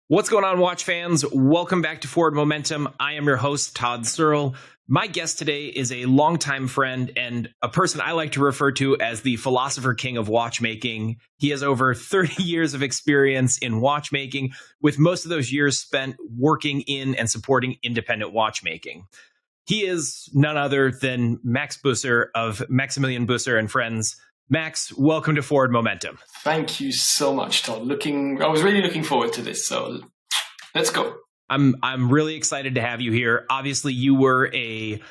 What's going on, watch fans? Welcome back to Forward Momentum. I am your host, Todd Searle. My guest today is a longtime friend and a person I like to refer to as the philosopher king of watchmaking. He has over 30 years of experience in watchmaking, with most of those years spent working in and supporting independent watchmaking. He is none other than Max Büsser of Maximilian Büsser and Friends. Max, welcome to Forward Momentum. Thank you so much, Todd. I was really looking forward to this, so let's go. I'm really excited to have you here. Obviously, you were a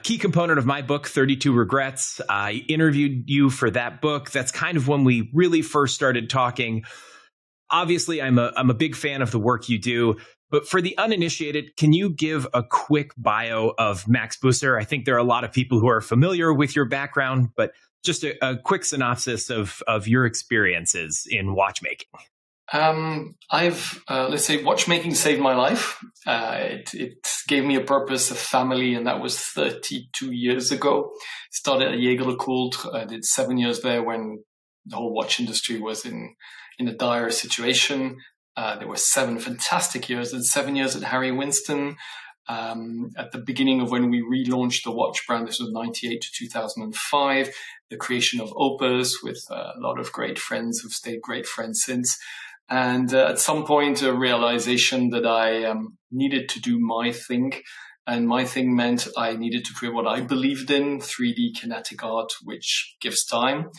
key component of my book, 32 Regrets. I interviewed you for that book. That's kind of when we really first started talking. Obviously, I'm a big fan of the work you do. But for the uninitiated, can you give a quick bio of Max Büsser? I think there are a lot of people who are familiar with your background, but just a quick synopsis of your experiences in watchmaking. Let's say watchmaking saved my life. It gave me a purpose, a family, and that was 32 years ago. Started at Horological. I did 7 years there when the whole watch industry was in a dire situation. There were 7 fantastic years. I did 7 years at Winston. At the beginning of when we relaunched the watch brand, this was 98 to 2005, the creation of Opus with a lot of great friends who've stayed great friends since. And at some point, a realization that I needed to do my thing. And my thing meant I needed to create what I believed in, 3D kinetic art, which gives time,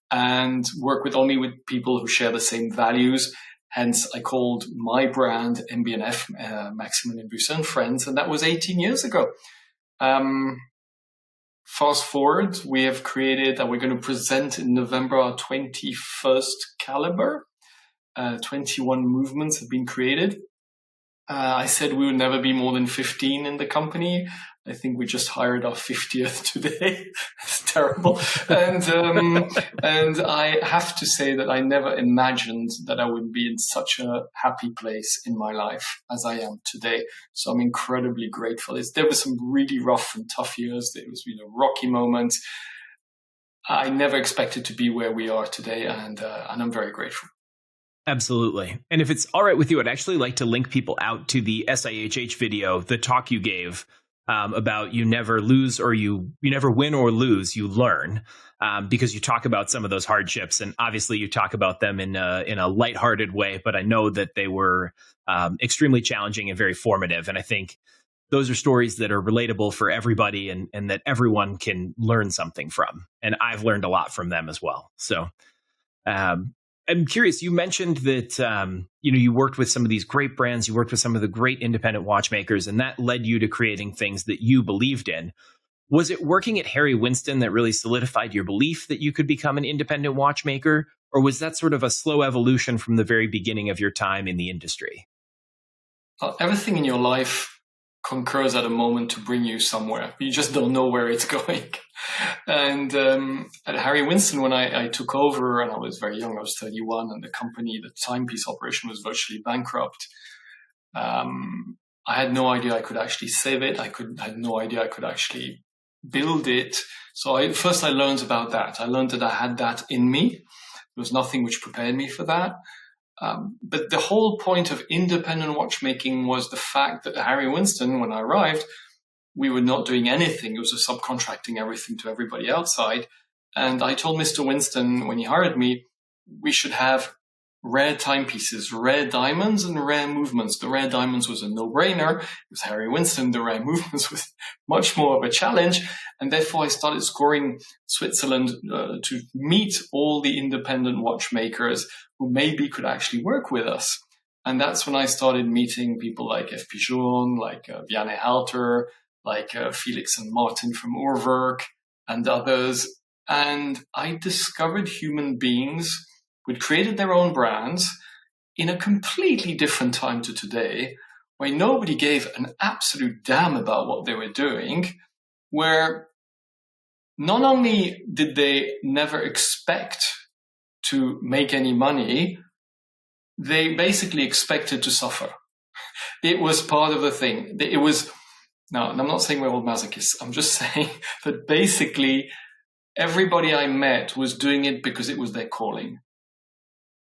and work only with people who share the same values. Hence, I called my brand M.B&F, Maximilian Büsser and Friends, and that was 18 years ago. Fast forward, we have created, and we're going to present in November our 21st caliber. 21 movements have been created. I said we would never be more than 15 in the company. I think we just hired our 50th today. It's terrible. And I have to say that I never imagined that I would be in such a happy place in my life as I am today. So I'm incredibly grateful. There were some really rough and tough years. There was, rocky moments. I never expected to be where we are today, and I'm very grateful. Absolutely. And if it's all right with you, I'd actually like to link people out to the SIHH video, the talk you gave about you never lose, or you never win or lose, you learn, because you talk about some of those hardships. And obviously you talk about them in a lighthearted way, but I know that they were extremely challenging and very formative. And I think those are stories that are relatable for everybody and that everyone can learn something from. And I've learned a lot from them as well. So I'm curious, you mentioned that, you worked with some of these great brands, you worked with some of the great independent watchmakers, and that led you to creating things that you believed in. Was it working at Winston that really solidified your belief that you could become an independent watchmaker? Or was that sort of a slow evolution from the very beginning of your time in the industry? Everything in your life concurs at a moment to bring you somewhere. You just don't know where it's going. And at Winston, when I took over, and I was very young, I was 31, and the company, the timepiece operation was virtually bankrupt. I had no idea I could actually save it. I had no idea I could actually build it. So first I learned about that. I learned that I had that in me. There was nothing which prepared me for that. But the whole point of independent watchmaking was the fact that at Winston, when I arrived, we were not doing anything. It was just subcontracting everything to everybody outside. And I told Mr. Winston when he hired me, we should have rare timepieces, rare diamonds and rare movements. The rare diamonds was a no-brainer. It was Winston. The rare movements was much more of a challenge. And therefore I started scoring Switzerland to meet all the independent watchmakers who maybe could actually work with us. And that's when I started meeting people like F. Pigeon, like Vianney Halter, like Felix and Martin from Urwerk and others. And I discovered human beings who'd created their own brands in a completely different time to today, where nobody gave an absolute damn about what they were doing, where not only did they never expect to make any money, they basically expected to suffer. It was part of the thing. It was, now, I'm not saying we're all masochists. I'm just saying that basically everybody I met was doing it because it was their calling.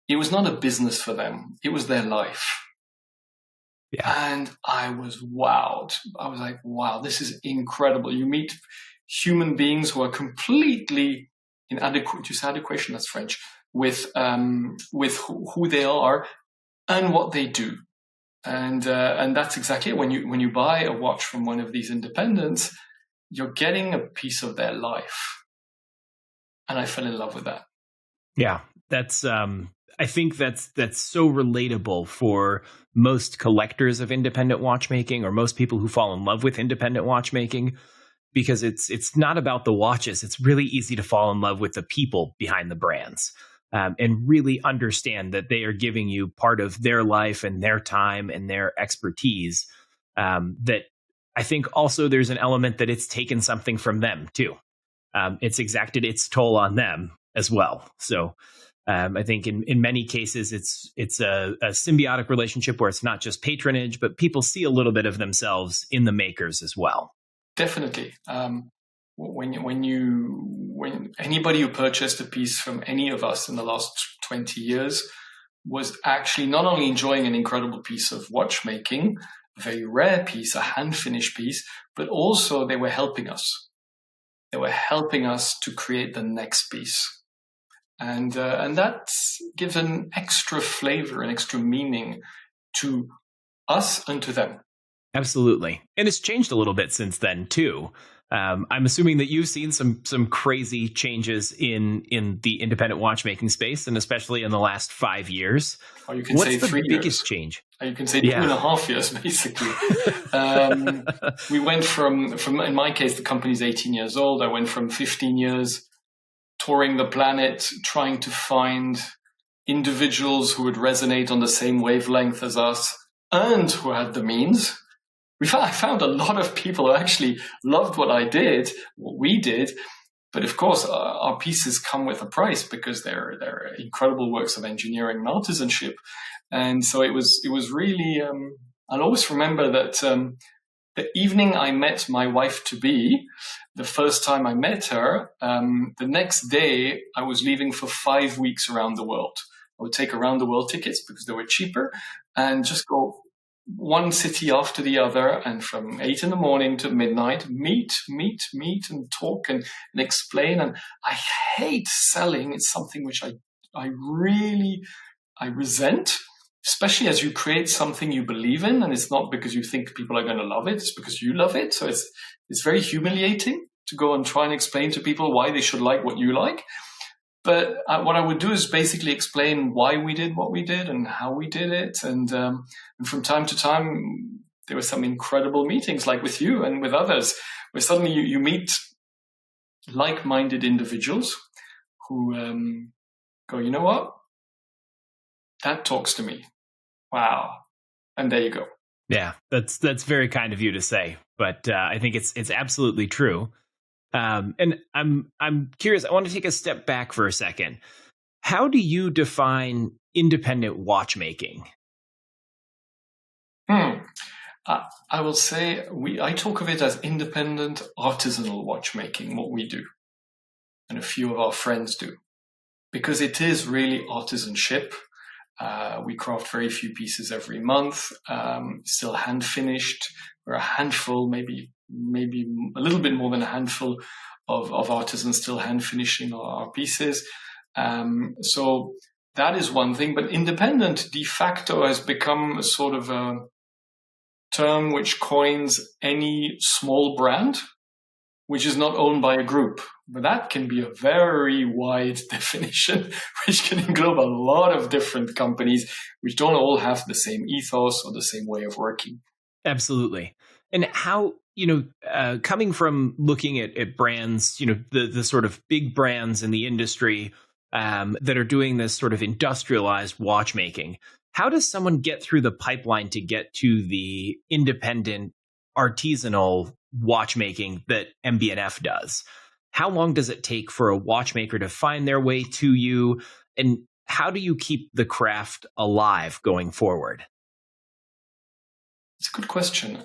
It was not a business for them. It was their life. And I was wowed. I was like, wow, this is incredible. You meet human beings who are completely inadequate, just adequation, that's French, with who they are and what they do. And that's exactly it. When you buy a watch from one of these independents, you're getting a piece of their life. And I fell in love with that. Yeah, that's I think that's so relatable for most collectors of independent watchmaking, or most people who fall in love with independent watchmaking, because it's not about the watches. It's really easy to fall in love with the people behind the brands, and really understand that they are giving you part of their life and their time and their expertise. That I think also there's an element that it's taken something from them too. It's exacted its toll on them as well. So I think in many cases it's a symbiotic relationship where it's not just patronage, but people see a little bit of themselves in the makers as well. Definitely. When anybody who purchased a piece from any of us in the last 20 years was actually not only enjoying an incredible piece of watchmaking, a very rare piece, a hand-finished piece, but also they were helping us. They were helping us to create the next piece. And that gives an extra flavor, an extra meaning to us and to them. Absolutely. And it's changed a little bit since then too. I'm assuming that you've seen some crazy changes in the independent watchmaking space, and especially in the last 5 years. Or you can What's say the 3 biggest years. change? Or you can say 2.5 years, basically. We went from, in my case, the company's 18 years old. I went from 15 years touring the planet, trying to find individuals who would resonate on the same wavelength as us and who had the means. I found a lot of people who actually loved what I did, what we did. But of course, our pieces come with a price because they're incredible works of engineering and artisanship. And so it was really, I'll always remember that the evening I met my wife-to-be, the first time I met her, the next day I was leaving for 5 weeks around the world. I would take around the world tickets because they were cheaper and just go one city after the other, and from 8 a.m. to midnight, meet and talk and explain. And I hate selling. It's something which I really resent, especially as you create something you believe in, and it's not because you think people are going to love it, it's because you love it. So it's very humiliating to go and try and explain to people why they should like what you like. But what I would do is basically explain why we did what we did and how we did it. And from time to time, there were some incredible meetings, like with you and with others, where suddenly you meet like-minded individuals who go, you know what? That talks to me. Wow. And there you go. Yeah, that's very kind of you to say, but I think it's absolutely true. And I'm curious. I want to take a step back for a second. How do you define independent watchmaking? I will say I talk of it as independent artisanal watchmaking, what we do, and a few of our friends do, because it is really artisanship. We craft very few pieces every month, still hand finished. We're a handful, maybe a little bit more than a handful of artisans still hand finishing our pieces. So that is one thing, but independent de facto has become a sort of a term which coins any small brand which is not owned by a group. But that can be a very wide definition, which can englobe a lot of different companies, which don't all have the same ethos or the same way of working. Absolutely. And how, coming from looking at brands, the sort of big brands in the industry that are doing this sort of industrialized watchmaking, how does someone get through the pipeline to get to the independent artisanal watchmaking that MB&F does? How long does it take for a watchmaker to find their way to you? And how do you keep the craft alive going forward? It's a good question.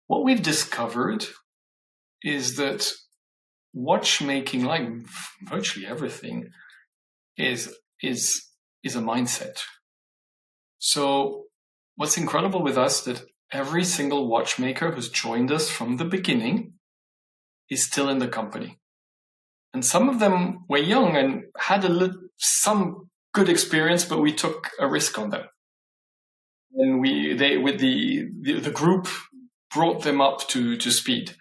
What we've discovered is that watchmaking, like virtually everything, is a mindset. So what's incredible with us that every single watchmaker who's joined us from the beginning is still in the company. And some of them were young and had some good experience, but we took a risk on them. And the group brought them up to speed.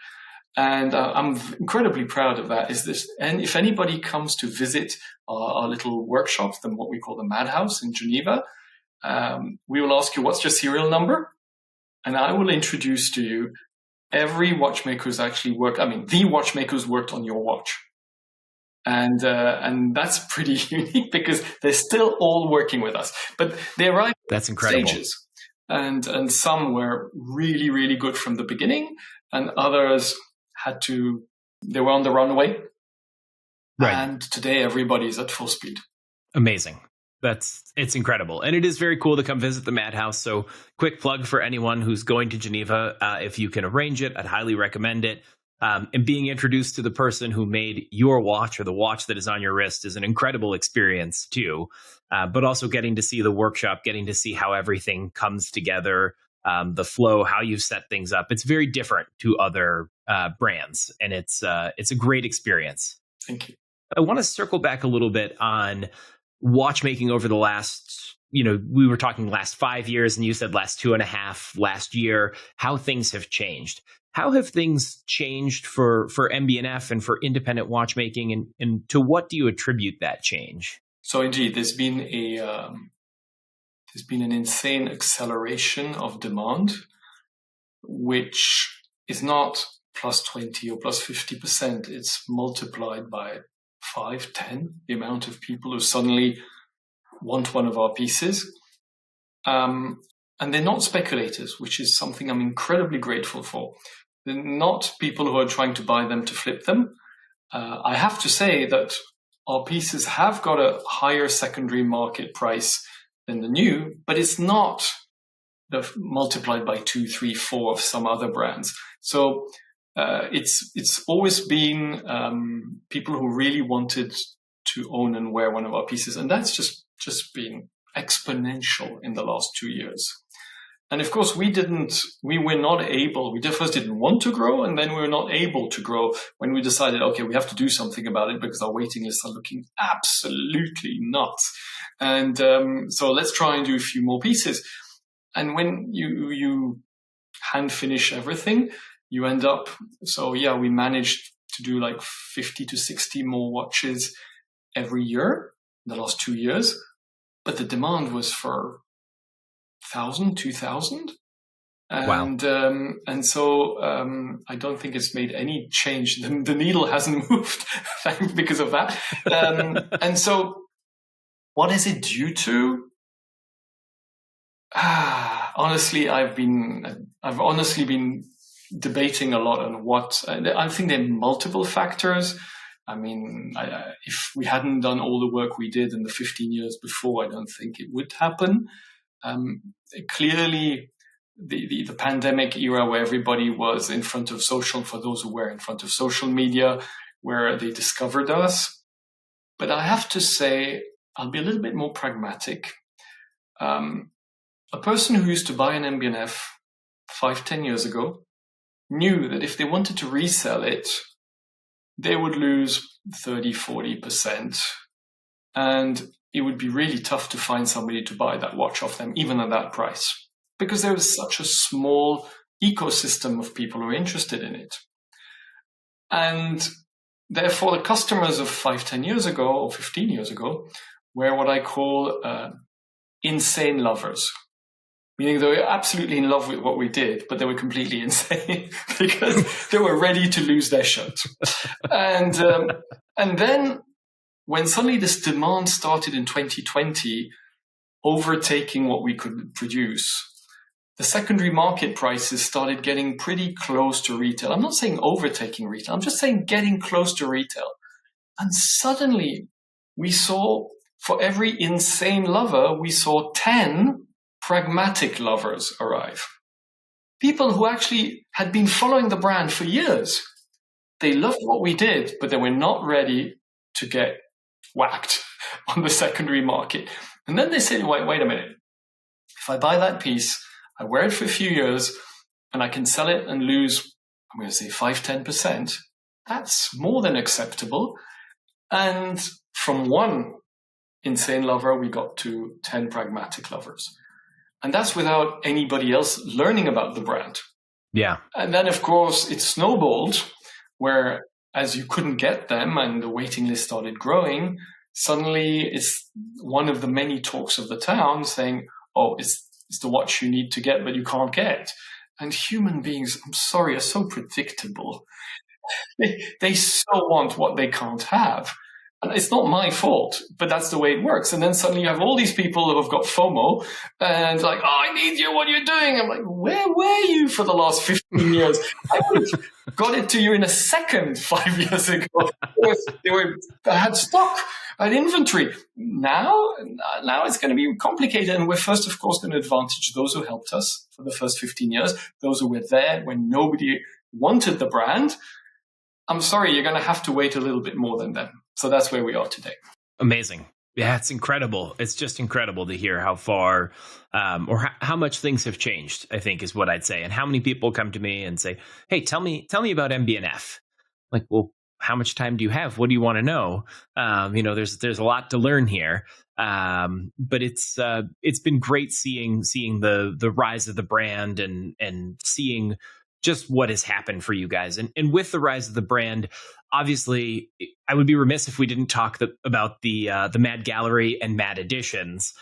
And I'm incredibly proud of that. And if anybody comes to visit our little workshops, what we call the M.A.D house in Geneva, we will ask you, what's your serial number? And I will introduce to you every watchmaker who's actually worked. I mean, the watchmaker who's worked on your watch. And that's pretty unique because they're still all working with us. But they arrived That's incredible. Stages. And some were really, really good from the beginning, and others they were on the runway. Right. And today everybody's at full speed. Amazing. It's incredible. And it is very cool to come visit the M.A.D house. So quick plug for anyone who's going to Geneva. If you can arrange it, I'd highly recommend it. And being introduced to the person who made your watch or the watch that is on your wrist is an incredible experience too. But also getting to see the workshop, getting to see how everything comes together, the flow, how you set things up. It's very different to other brands, and it's a great experience. Thank you. I want to circle back a little bit on watchmaking over the last, we were talking last 5 years, and you said last 2.5, last year, how things have changed. How have things changed for MB&F and for independent watchmaking, and to what do you attribute that change? So indeed, there's been an insane acceleration of demand, which is not plus 20 or plus 50%. It's multiplied by 5, 10, the amount of people who suddenly want one of our pieces. And they're not speculators, which is something I'm incredibly grateful for. They're not people who are trying to buy them to flip them. I have to say that our pieces have got a higher secondary market price than the new, but it's not multiplied by 2, 3, 4 of some other brands. So it's always been people who really wanted to own and wear one of our pieces, and that's just been exponential in the last 2 years. And of course, we were not able, we first didn't want to grow, and then we were not able to grow when we decided, okay, we have to do something about it because our waiting lists are looking absolutely nuts. And so let's try and do a few more pieces. And when you hand finish everything, you end up, we managed to do like 50 to 60 more watches every year in the last 2 years. But the demand was for 1,000, 2,000. And, wow. And so I don't think it's made any change. The needle hasn't moved because of that. And so what is it due to? Honestly, I've honestly been debating a lot on what. I think there are multiple factors. I mean, if we hadn't done all the work we did in the 15 years before, I don't think it would happen. Clearly, the pandemic era where everybody was in front of for those who were in front of social media, where they discovered us. But I have to say, I'll be a little bit more pragmatic. A person who used to buy an MB&F 5-10 years ago knew that if they wanted to resell it, they would lose 30-40%. And it would be really tough to find somebody to buy that watch off them, even at that price, because there was such a small ecosystem of people who are interested in it. And therefore, the customers of 5-10 years ago or 15 years ago were what I call insane lovers. Meaning they were absolutely in love with what we did, but they were completely insane because they were ready to lose their shirt. And then when suddenly this demand started in 2020, overtaking what we could produce, the secondary market prices started getting pretty close to retail. I'm not saying overtaking retail. I'm just saying getting close to retail. And suddenly we saw, for every insane lover, we saw 10 pragmatic lovers arrive. People who actually had been following the brand for years. They loved what we did, but they were not ready to get whacked on the secondary market. And then they said, wait a minute. If I buy that piece, I wear it for a few years, and I can sell it and lose, I'm going to say 5-10%. That's more than acceptable. And from one insane lover, we got to 10 pragmatic lovers. And that's without anybody else learning about the brand. Yeah. And then, of course, it snowballed where, as you couldn't get them and the waiting list started growing, suddenly it's one of the many talks of the town saying, oh, it's the watch you need to get, but you can't get. And human beings, I'm sorry, are so predictable. They so want what they can't have. And it's not my fault, but that's the way it works. And then suddenly you have all these people who have got FOMO and like, oh, I need you, what are you doing? I'm like, where were you for the last 15 years? I would have got it to you in a second 5 years ago. I had stock, I had inventory. Now it's going to be complicated. And we're first, of course, going to advantage those who helped us for the first 15 years, those who were there when nobody wanted the brand. I'm sorry, you're going to have to wait a little bit more than them. So that's where we are today. Amazing. Yeah, it's incredible. It's just incredible to hear how far or how much things have changed, I think is what I'd say. And how many people come to me and say, hey, tell me about MB&F. Like, well, how much time do you have? What do you want to know? There's a lot to learn here. But it's been great seeing the rise of the brand and seeing just what has happened for you guys. And with the rise of the brand, obviously, I would be remiss if we didn't talk about the M.A.D gallery and M.A.D editions,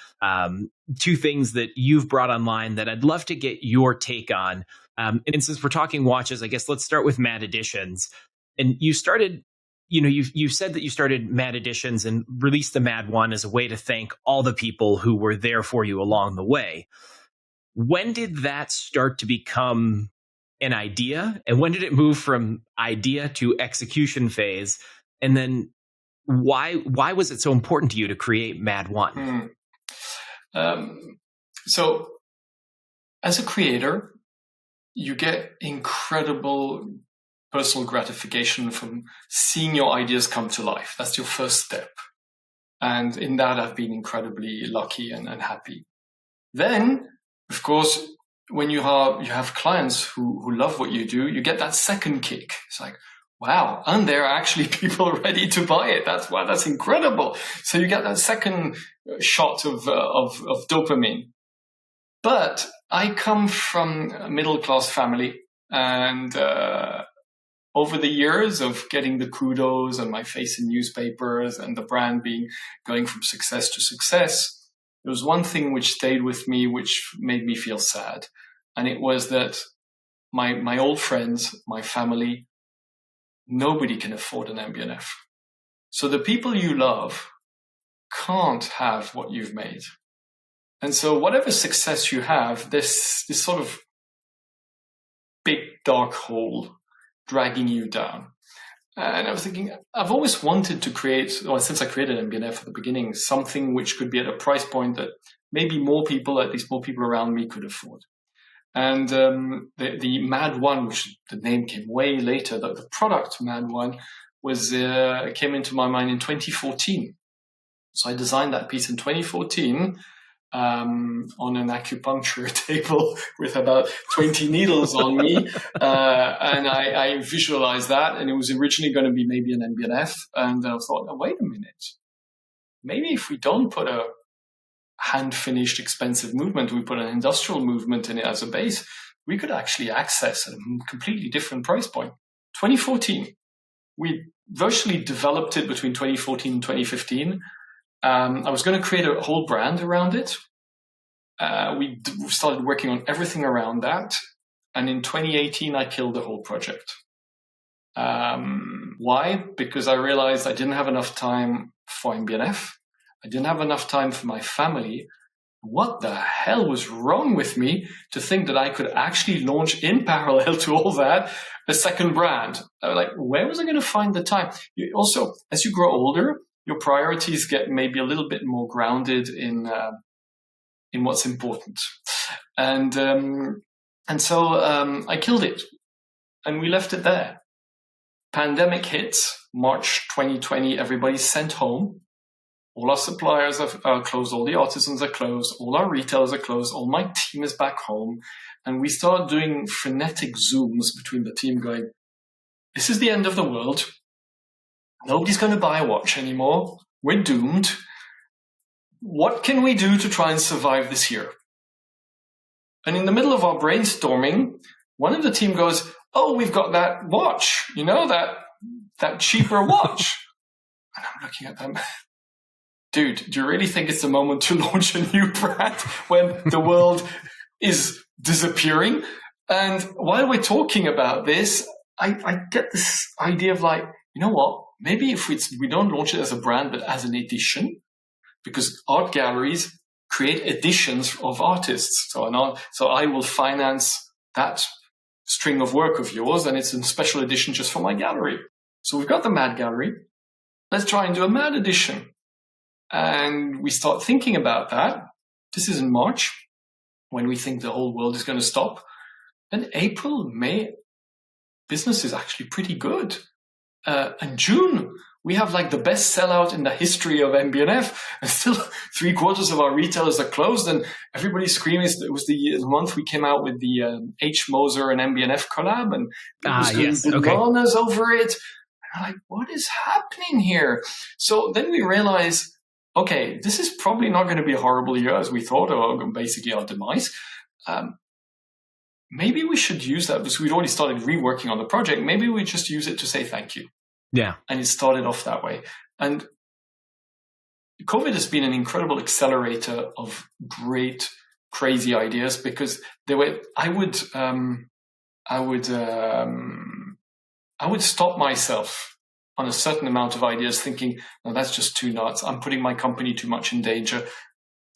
two things that you've brought online that I'd love to get your take on. And since we're talking watches, I guess let's start with M.A.D editions. And you started, you've said that you started M.A.D editions and released the M.A.D one as a way to thank all the people who were there for you along the way. When did that start to become an idea, and when did it move from idea to execution phase? And then why was it so important to you to create M.A.D one? So as a creator, you get incredible personal gratification from seeing your ideas come to life. That's your first step. And in that, I've been incredibly lucky and happy. Then, of course, when you have clients who love what you do, you get that second kick. It's like, wow, and there are actually people ready to buy it. That's incredible. So you get that second shot of dopamine. But I come from a middle-class family, and over the years of getting the kudos and my face in newspapers and the brand going from success to success, there was one thing which stayed with me, which made me feel sad. And it was that my old friends, my family, nobody can afford an M.B&F. So the people you love can't have what you've made. And so whatever success you have, this sort of big dark hole dragging you down. And I was thinking, I've always wanted to create, or since I created M.B&F at the beginning, something which could be at a price point that maybe more people, at least more people around me, could afford. And the M.A.D one, which the name came way later, the product M.A.D one came into my mind in 2014. So I designed that piece in 2014 on an acupuncture table with about 20 needles on me. And I visualized that, and it was originally going to be maybe an M.B&F. And I thought, oh, wait a minute. Maybe if we don't put a hand-finished expensive movement, we put an industrial movement in it as a base, we could actually access a completely different price point. 2014. We virtually developed it between 2014 and 2015. I was going to create a whole brand around it. We started working on everything around that. And in 2018, I killed the whole project. Why? Because I realized I didn't have enough time for M.B&F. I didn't have enough time for my family. What the hell was wrong with me to think that I could actually launch in parallel to all that a second brand? I was like, where was I going to find the time? Also, as you grow older, your priorities get maybe a little bit more grounded in what's important. And so I killed it, and we left it there. Pandemic hits, March 2020, everybody's sent home. all our suppliers are closed, all the artisans are closed, all our retailers are closed, all my team is back home. And we start doing frenetic Zooms between the team going, this is the end of the world. Nobody's going to buy a watch anymore. We're doomed. What can we do to try and survive this year? And in the middle of our brainstorming, one of the team goes, oh, we've got that watch, that cheaper watch. And I'm looking at them. Dude, do you really think it's the moment to launch a new brand when the world is disappearing? And while we're talking about this, I get this idea of like, you know what? Maybe if we don't launch it as a brand, but as an edition, because art galleries create editions of artists. So I will finance that string of work of yours, and it's a special edition just for my gallery. So we've got the M.A.D gallery. Let's try and do a M.A.D edition. And we start thinking about that. This is in March, when we think the whole world is going to stop. And April, May, business is actually pretty good. And June, we have like the best sellout in the history of M.B&F, and still 3/4 of our retailers are closed, and everybody's screaming. It was the month we came out with the H. Moser and M.B&F collab, and it was bananas over it. And I'm like, what is happening here? So then we realize, okay, this is probably not going to be a horrible year as we thought, or basically our demise. Maybe we should use that because we'd already started reworking on the project. Maybe we just use it to say thank you. Yeah. And it started off that way. And COVID has been an incredible accelerator of great, crazy ideas because I would stop myself on a certain amount of ideas thinking, no, that's just too nuts. I'm putting my company too much in danger.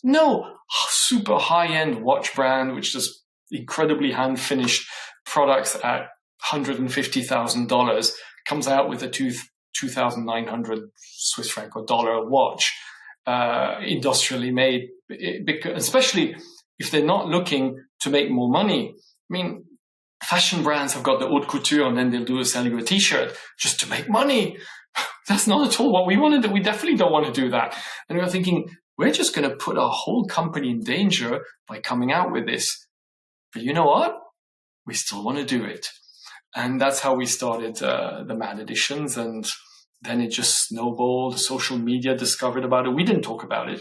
No, super high-end watch brand, which does incredibly hand-finished products at $150,000, comes out with a 2,900 Swiss franc or dollar watch, industrially made, especially if they're not looking to make more money. I mean, fashion brands have got the haute couture and then they'll sell you a t-shirt just to make money. That's not at all what we want to do. We definitely don't want to do that. And we're thinking, we're just going to put our whole company in danger by coming out with this. But you know what? We still want to do it. And that's how we started the M.A.D editions. And then it just snowballed. Social media discovered about it. We didn't talk about it.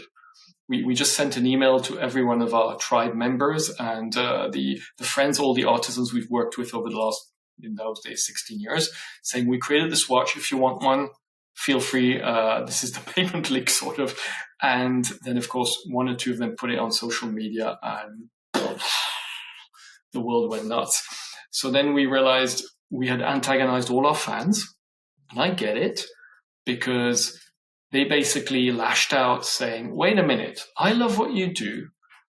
We just sent an email to every one of our tribe members and the friends, all the artisans we've worked with over the last, in those days, 16 years, saying, we created this watch. If you want one, feel free. This is the payment link, sort of. And then, of course, one or two of them put it on social media and the world went nuts. So then we realized we had antagonized all our fans. And I get it, because they basically lashed out saying, wait a minute, I love what you do.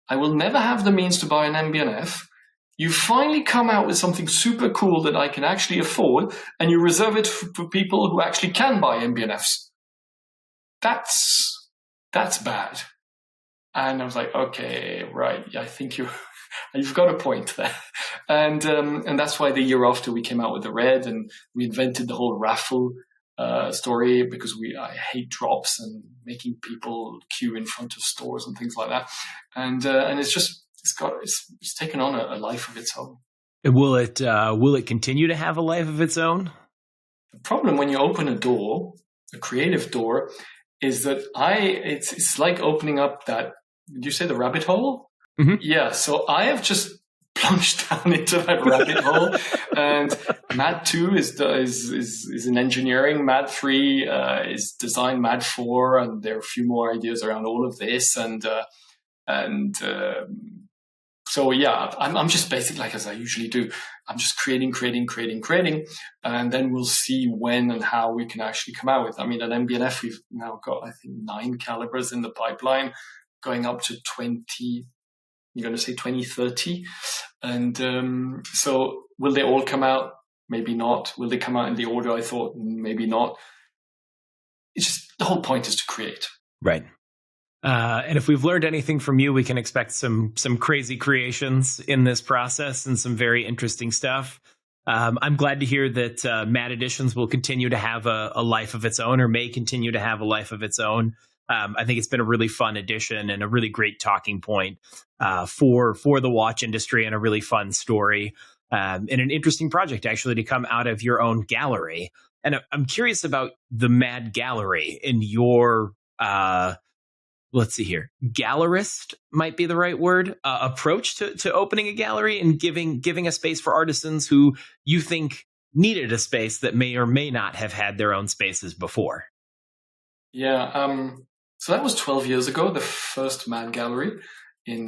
I will never have the means to buy an M.B&F. You finally come out with something super cool that I can actually afford, and you reserve it for people who actually can buy M.B&Fs. That's bad. And I was like, okay, right. I think you've got a point there. And that's why the year after we came out with the red, and we invented the whole raffle story, because I hate drops and making people queue in front of stores and things like that. And it's taken on a life of its own. Will it continue to have a life of its own? The problem when you open a door, a creative door, is that it's like opening up that, did you say the rabbit hole? Mm-hmm. Yeah. So I have just plunged down into that rabbit hole, and M.A.D 2 is in engineering. M.A.D 3 is design. M.A.D 4, and there are a few more ideas around all of this, so yeah, I'm just basically, like as I usually do, I'm just creating, and then we'll see when and how we can actually come out with. I mean, at M.B&F we've now got, I think, 9 calibers in the pipeline, going up to 20. You're going to say 2030. And so will they all come out? Maybe not. Will they come out in the order I thought? Maybe not. It's just, the whole point is to create. Right. And if we've learned anything from you, we can expect some crazy creations in this process and some very interesting stuff. I'm glad to hear that M.A.D editions will continue to have a life of its own, or may continue to have a life of its own. I think it's been a really fun addition and a really great talking point for the watch industry, and a really fun story, and an interesting project actually to come out of your own gallery. And I'm curious about the M.A.D gallery in your let's see here, gallerist might be the right word, approach to opening a gallery and giving a space for artisans who you think needed a space that may or may not have had their own spaces before. Yeah, so that was 12 years ago, the first M.A.D gallery in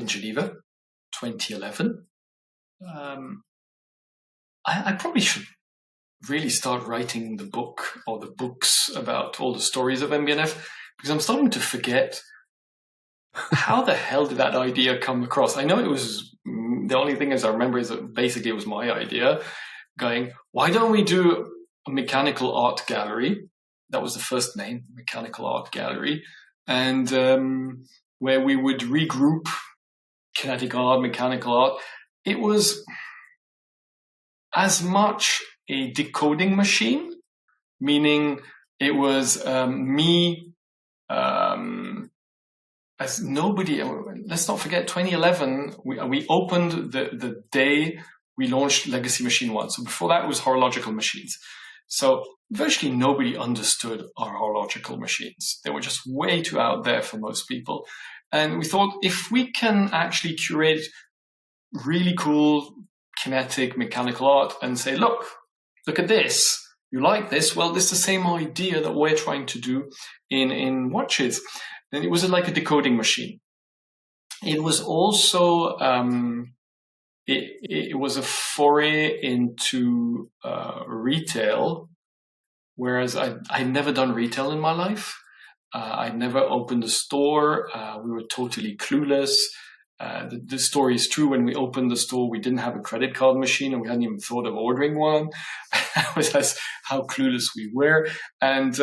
Geneva, 2011. I probably should really start writing the book or the books about all the stories of M.B&F, because I'm starting to forget how the hell did that idea come across. I know it was, the only thing is I remember is that basically it was my idea, going, why don't we do a mechanical art gallery? That was the first name, Mechanical Art Gallery, and where we would regroup kinetic art, mechanical art. It was as much a decoding machine, meaning it was me, as nobody, let's not forget 2011, we opened the day we launched Legacy Machine 1. So before that, it was Horological machines. So virtually nobody understood our horological machines. They were just way too out there for most people. And we thought, if we can actually curate really cool kinetic mechanical art and say, look at this. You like this? Well, this is the same idea that we're trying to do in watches. And it was like a decoding machine. It was also, it was a foray into retail, whereas I'd never done retail in my life. I'd never opened a store. We were totally clueless. The story is true. When we opened the store, we didn't have a credit card machine, and we hadn't even thought of ordering one. That's how clueless we were. And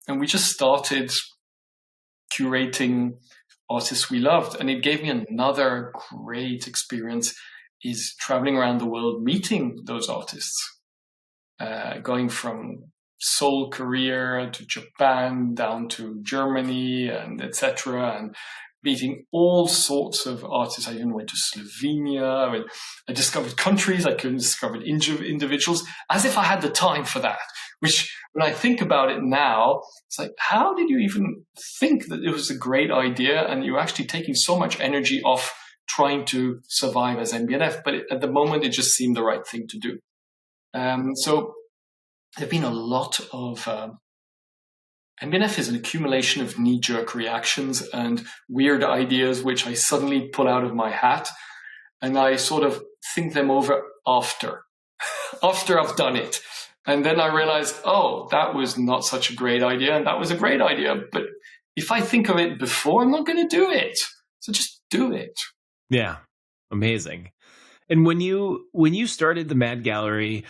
we just started curating artists we loved. And it gave me another great experience, is traveling around the world, meeting those artists, going from Seoul, Korea to Japan, down to Germany, and etc., and meeting all sorts of artists. I even went to Slovenia. I discovered countries. I couldn't discover individuals, as if I had the time for that. Which, when I think about it now, it's like, how did you even think that it was a great idea, and you're actually taking so much energy off trying to survive as M.B&F? But at the moment, it just seemed the right thing to do. So there have been a lot of M.B&F is an accumulation of knee-jerk reactions and weird ideas which I suddenly pull out of my hat, and I sort of think them over after I've done it. And then I realize, oh, that was not such a great idea, and that was a great idea. But if I think of it before, I'm not going to do it. So just do it. Yeah, amazing. And when you started the M.A.D gallery,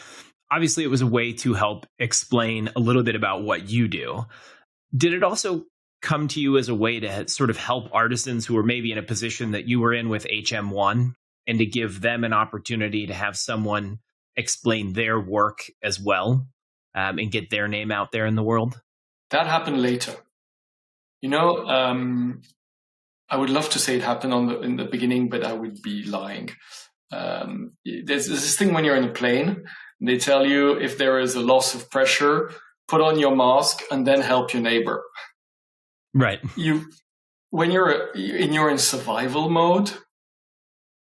obviously it was a way to help explain a little bit about what you do. Did it also come to you as a way to sort of help artisans who were maybe in a position that you were in with HM1, and to give them an opportunity to have someone explain their work as well, and get their name out there in the world? That happened later. I would love to say it happened in the beginning, but I would be lying. There's this thing when you're in a plane, and they tell you if there is a loss of pressure, put on your mask and then help your neighbor. Right. When you're in survival mode,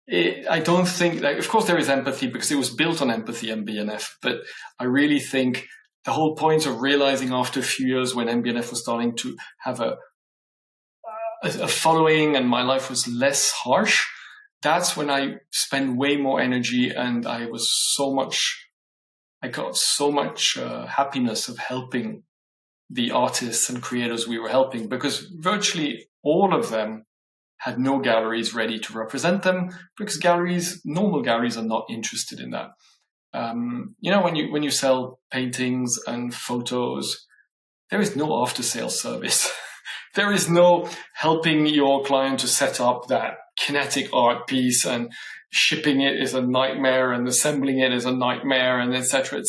I don't think, of course there is empathy, because it was built on empathy, M.B&F, but I really think the whole point of realizing after a few years, when M.B&F was starting to have a following and my life was less harsh, that's when I spent way more energy, and I got so much happiness of helping the artists and creators we were helping, because virtually all of them had no galleries ready to represent them, because normal galleries are not interested in that. When you sell paintings and photos, there is no after-sales service. There is no helping your client to set up that kinetic art piece, and shipping it is a nightmare, and assembling it is a nightmare, and etc.,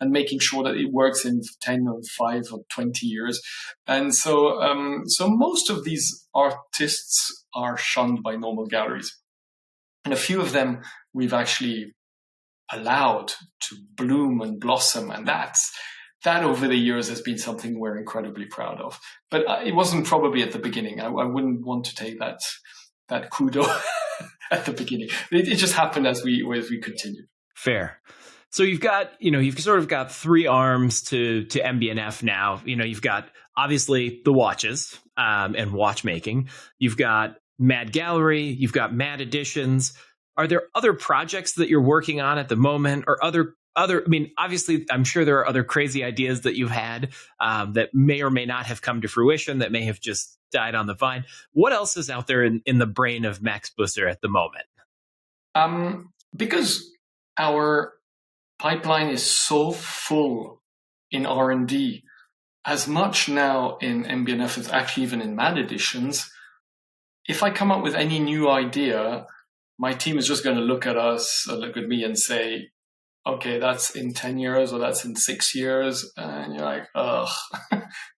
and making sure that it works in 10 or 5 or 20 years. And so most of these artists are shunned by normal galleries, and a few of them we've actually allowed to bloom and blossom, and that over the years has been something we're incredibly proud of. But it wasn't probably at the beginning. I wouldn't want to take that kudo at the beginning. It just happened as we continued. Fair. So you've sort of got 3 arms to MB&F now. You've got obviously the watches and watchmaking. You've got M.A.D Gallery. You've got M.A.D Editions. Are there other projects that you're working on at the moment, or other? Obviously, I'm sure there are other crazy ideas that you've had that may or may not have come to fruition, that may have just died on the vine. What else is out there in the brain of Max Büsser at the moment? Because our pipeline is so full in R&D, as much now in MB&F as actually even in M.A.D editions, if I come up with any new idea, my team is just going to look at me and say, okay, that's in 10 years or that's in 6 years. And you're like, ugh,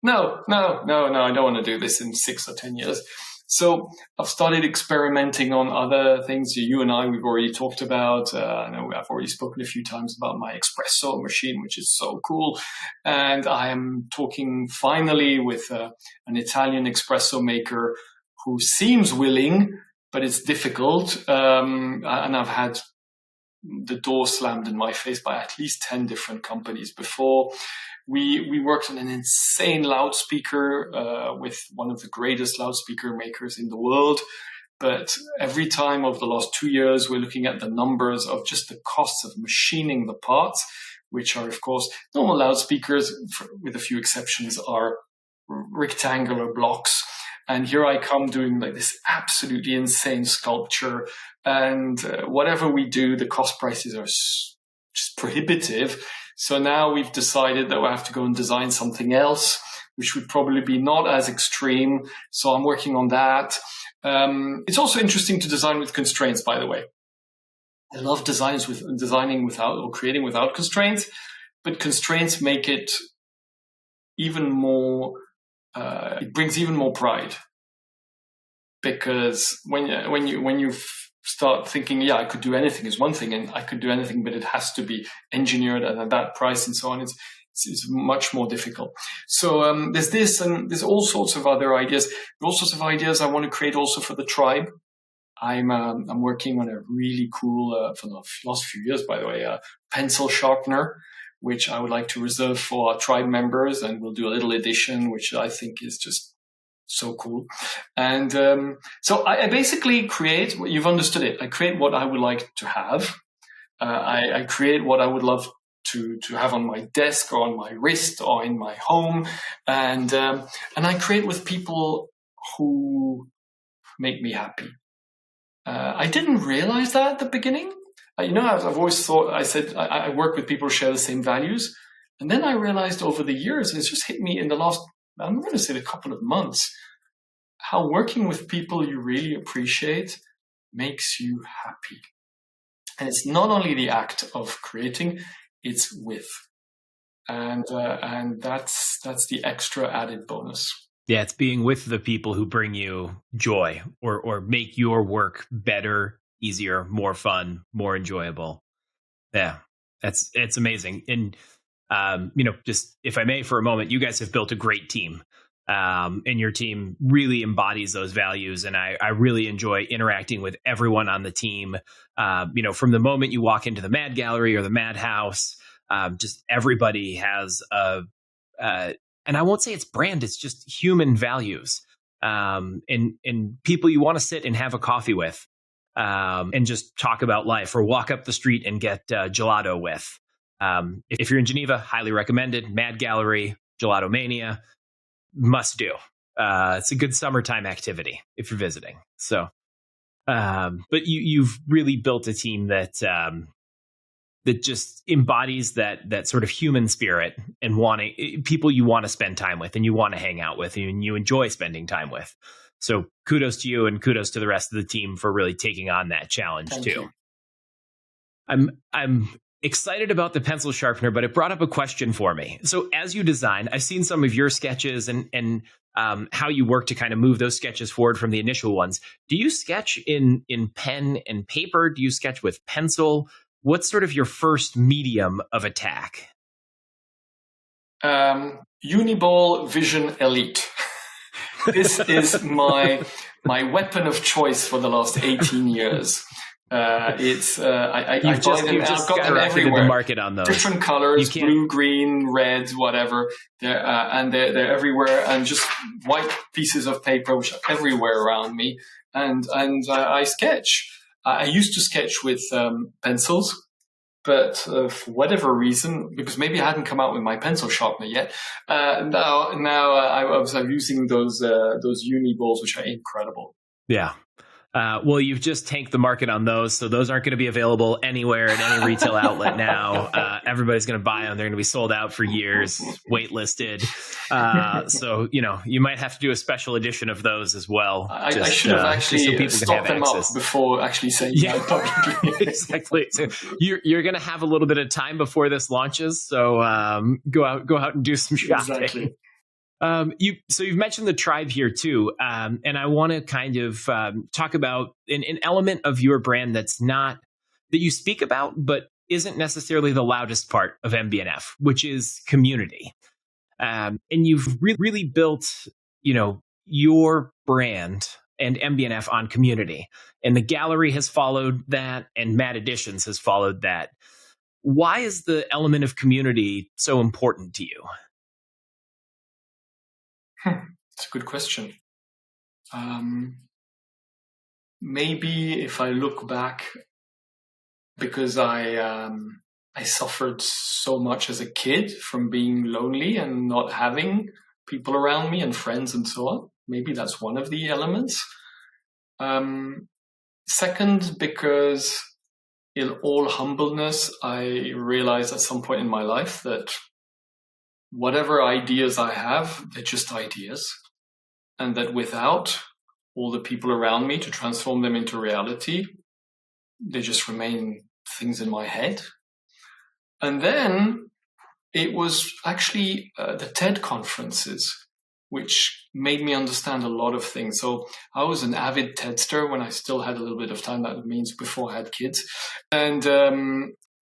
no, I don't want to do this in 6 or 10 years. So I've started experimenting on other things. You and I, we've already talked about. I know I've already spoken a few times about my espresso machine, which is so cool. And I am talking finally with an Italian espresso maker who seems willing, but it's difficult. And I've had the door slammed in my face by at least 10 different companies before. We worked on an insane loudspeaker with one of the greatest loudspeaker makers in the world. But every time over the last 2 years, we're looking at the numbers of just the costs of machining the parts, which are, of course, normal loudspeakers, with a few exceptions, are rectangular blocks. And here I come doing like this absolutely insane sculpture. And whatever we do, the cost prices are just prohibitive. So now we've decided that we have to go and design something else, which would probably be not as extreme. So I'm working on that. It's also interesting to design with constraints, by the way. I love designing without or creating without constraints, but constraints make it even more. It brings even more pride, because when you start thinking, yeah, I could do anything is one thing, and I could do anything, but it has to be engineered at that price and so on. It's much more difficult. So there's this, and there's all sorts of other ideas. There are all sorts of ideas I want to create also for the tribe. I'm working on a really cool, for the last few years, by the way, pencil sharpener, which I would like to reserve for our tribe members, and we'll do a little edition, which I think is just so cool. And so I basically create, you've understood it, I create what I would like to have. I create what I would love to have on my desk or on my wrist or in my home. And I create with people who make me happy. I didn't realize that at the beginning. I've always thought, I said, I work with people who share the same values. And then I realized over the years, and it's just hit me in the last, I'm going to say a couple of months, how working with people you really appreciate makes you happy. And it's not only the act of creating, it's with. And that's the extra added bonus. Yeah, it's being with the people who bring you joy or make your work better, easier, more fun, more enjoyable. Yeah, it's amazing. And, just if I may for a moment, you guys have built a great team. And your team really embodies those values. And I really enjoy interacting with everyone on the team. From the moment you walk into the M.A.D gallery or the M.A.D house, just everybody has and I won't say it's brand, it's just human values, and people you want to sit and have a coffee with, and just talk about life, or walk up the street and get gelato with. If you're in Geneva, highly recommended. M.A.D gallery, Gelato Mania, must do. It's a good summertime activity if you're visiting. So, but you've really built a team that just embodies that sort of human spirit, and wanting people you want to spend time with and you want to hang out with and you enjoy spending time with. So kudos to you and kudos to the rest of the team for really taking on that challenge Thank too. you. I'm excited about the pencil sharpener, but it brought up a question for me. So as you design, I've seen some of your sketches and how you work to kind of move those sketches forward from the initial ones. Do you sketch in pen and paper? Do you sketch with pencil? What's sort of your first medium of attack? Uniball Vision Elite. This is my weapon of choice for the last 18 years. I buy them. I've got them everywhere. The market on those different colors, blue, green, red, whatever. They're everywhere, and just white pieces of paper which are everywhere around me. And I sketch. I used to sketch with pencils. But for whatever reason, because maybe I hadn't come out with my pencil sharpener yet, now I'm using those Uniballs, which are incredible. Yeah. Well, you've just tanked the market on those, so those aren't going to be available anywhere at any retail outlet now. Everybody's going to buy them; they're going to be sold out for years, waitlisted. So you might have to do a special edition of those as well. I should have actually so stocked them up before actually saying that publicly. Exactly. So you're going to have a little bit of time before this launches, so go out and do some shopping. Exactly. You've mentioned the tribe here too, and I want to kind of talk about an element of your brand that you speak about, but isn't necessarily the loudest part of MB&F, which is community. And you've really built, your brand and MB&F on community, and the gallery has followed that, and M.A.D Editions has followed that. Why is the element of community so important to you? That's a good question. Maybe if I look back, because I suffered so much as a kid from being lonely and not having people around me and friends and so on. Maybe that's one of the elements. Second, because in all humbleness, I realized at some point in my life that whatever ideas I have, they're just ideas. And that without all the people around me to transform them into reality, they just remain things in my head. And then it was actually the TED conferences, which made me understand a lot of things. So I was an avid TEDster when I still had a little bit of time. That means before I had kids.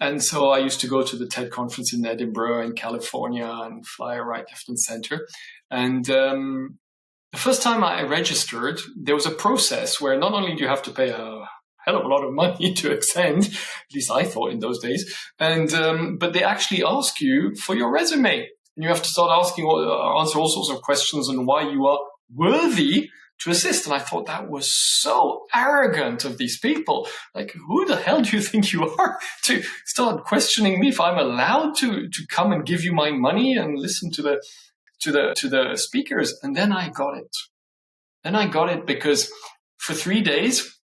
And so I used to go to the TED conference in Edinburgh, in California, and fly right, left, and center. And the first time I registered, there was a process where not only do you have to pay a hell of a lot of money to attend, at least I thought in those days, but they actually ask you for your resume. And you have to start answer all sorts of questions on why you are worthy to assist. And I thought that was so arrogant of these people. Like, who the hell do you think you are to start questioning me if I'm allowed to come and give you my money and listen to the speakers? And then I got it. Because for 3 days,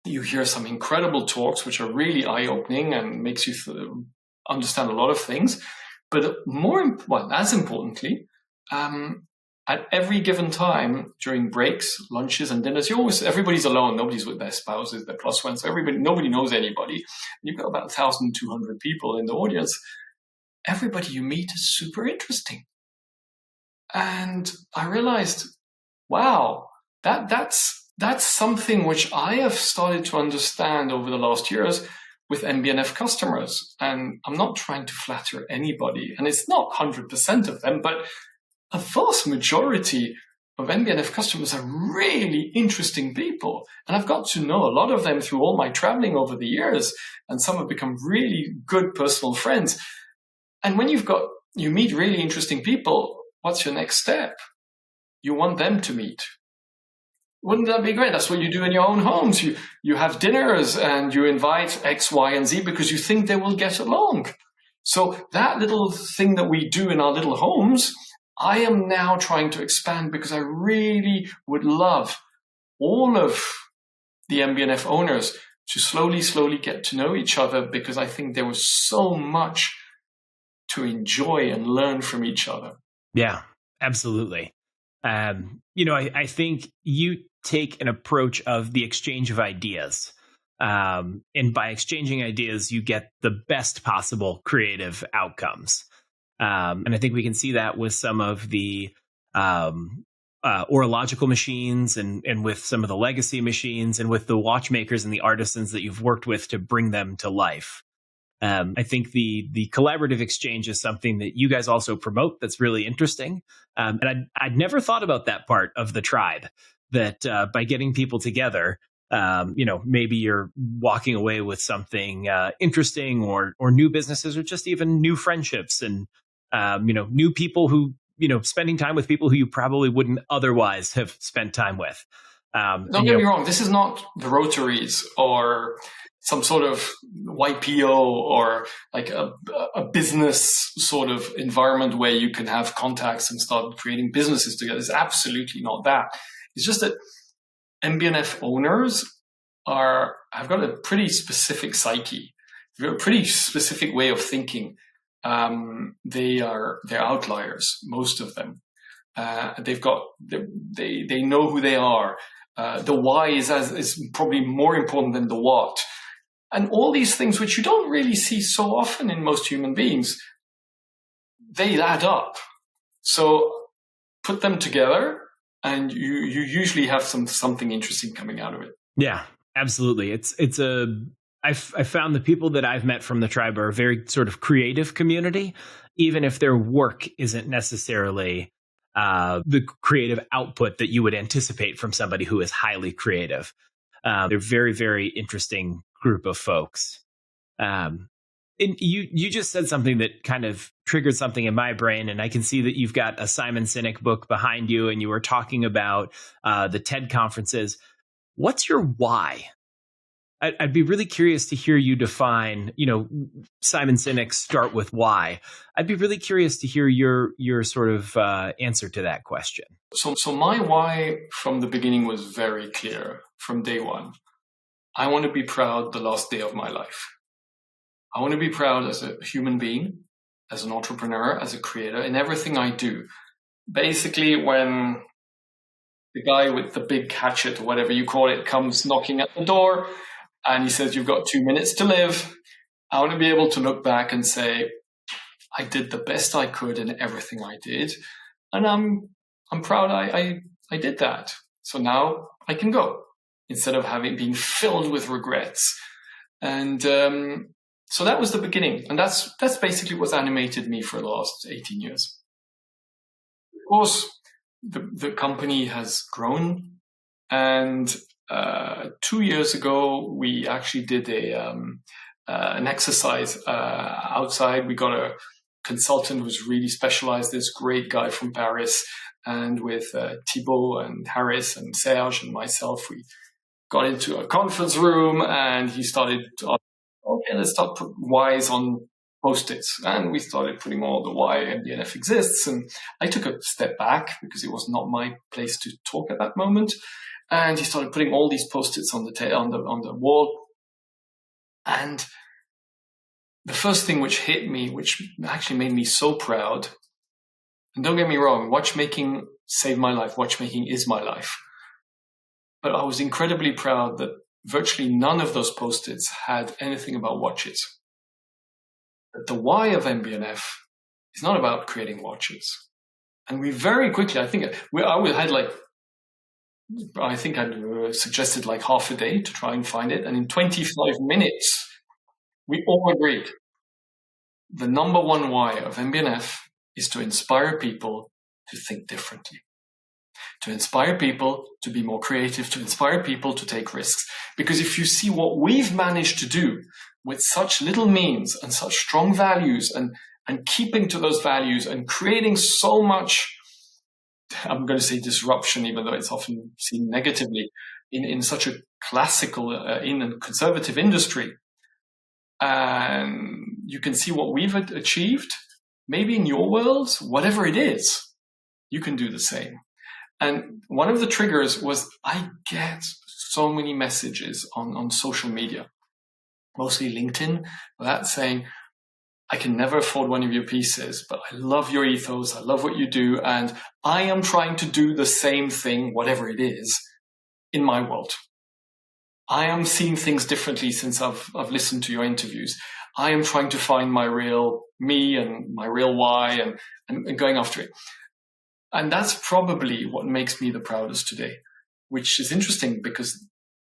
you hear some incredible talks, which are really eye-opening and makes you understand a lot of things. But as importantly, at every given time during breaks, lunches, and dinners, everybody's alone. Nobody's with their spouses, their plus ones. So nobody knows anybody. You've got about 1,200 people in the audience. Everybody you meet is super interesting. And I realized, wow, that's something which I have started to understand over the last years with MB&F customers. And I'm not trying to flatter anybody. And it's not 100% of them, but a vast majority of MB&F customers are really interesting people. And I've got to know a lot of them through all my traveling over the years. And some have become really good personal friends. And when you meet really interesting people, what's your next step? You want them to meet. Wouldn't that be great? That's what you do in your own homes. You have dinners and you invite X, Y, and Z because you think they will get along. So that little thing that we do in our little homes, I am now trying to expand because I really would love all of the MB&F owners to slowly get to know each other, because I think there was so much to enjoy and learn from each other. Yeah, absolutely. I think you take an approach of the exchange of ideas. And by exchanging ideas, you get the best possible creative outcomes. And I think we can see that with some of the horological machines and with some of the legacy machines and with the watchmakers and the artisans that you've worked with to bring them to life. I think the collaborative exchange is something that you guys also promote that's really interesting. And I'd never thought about that part of the tribe, that by getting people together, maybe you're walking away with something interesting or new businesses or just even new friendships and, new people who, spending time with people who you probably wouldn't otherwise have spent time with. Don't get me wrong. This is not the Rotaries or some sort of YPO or like a business sort of environment where you can have contacts and start creating businesses together. It's absolutely not that. It's just that MB&F owners have got a pretty specific psyche. They've got a pretty specific way of thinking. They're outliers, most of them. They know who they are. The why is probably more important than the what. And all these things, which you don't really see so often in most human beings, they add up. So put them together, and you usually have something interesting coming out of it. Yeah, absolutely. I've found the people that I've met from the tribe are a very sort of creative community, even if their work isn't necessarily the creative output that you would anticipate from somebody who is highly creative. They're very, very interesting group of folks. And you just said something that kind of triggered something in my brain, and I can see that you've got a Simon Sinek book behind you, and you were talking about the TED conferences. What's your why? I'd be really curious to hear you define, Simon Sinek's Start With Why. I'd be really curious to hear your sort of answer to that question. So my why from the beginning was very clear from day one. I want to be proud the last day of my life. I want to be proud as a human being, as an entrepreneur, as a creator, in everything I do. Basically, when the guy with the big hatchet, or whatever you call it, comes knocking at the door and he says, "You've got 2 minutes to live," I want to be able to look back and say, I did the best I could in everything I did. And I'm proud I did that. So now I can go, instead of being filled with regrets. And so that was the beginning. And that's basically what's animated me for the last 18 years. Of course, the company has grown. And 2 years ago, we actually did an exercise outside. We got a consultant who's really specialized, this great guy from Paris. And with Thibaut and Harris and Serge and myself, we got into a conference room, and he started, okay, let's start put whys on Post-its. And we started putting all the why MB&F exists. And I took a step back because it was not my place to talk at that moment. And he started putting all these Post-its on the wall. And the first thing which hit me, which actually made me so proud, and don't get me wrong, watchmaking saved my life. Watchmaking is my life. But I was incredibly proud that virtually none of those Post-its had anything about watches. But the why of MB&F is not about creating watches. And we very quickly, I think I'd suggested like half a day to try and find it. And in 25 minutes, we all agreed. The number one why of MB&F is to inspire people to think differently, to inspire people to be more creative, to inspire people to take risks. Because if you see what we've managed to do with such little means and such strong values and keeping to those values and creating so much, I'm going to say disruption, even though it's often seen negatively, in such a classical, in a conservative industry, and you can see what we've achieved. Maybe in your world, whatever it is, you can do the same. And one of the triggers was I get so many messages on social media, mostly LinkedIn, that saying, I can never afford one of your pieces, but I love your ethos. I love what you do. And I am trying to do the same thing, whatever it is, in my world. I am seeing things differently since I've listened to your interviews. I am trying to find my real me and my real why and going after it. And that's probably what makes me the proudest today, which is interesting because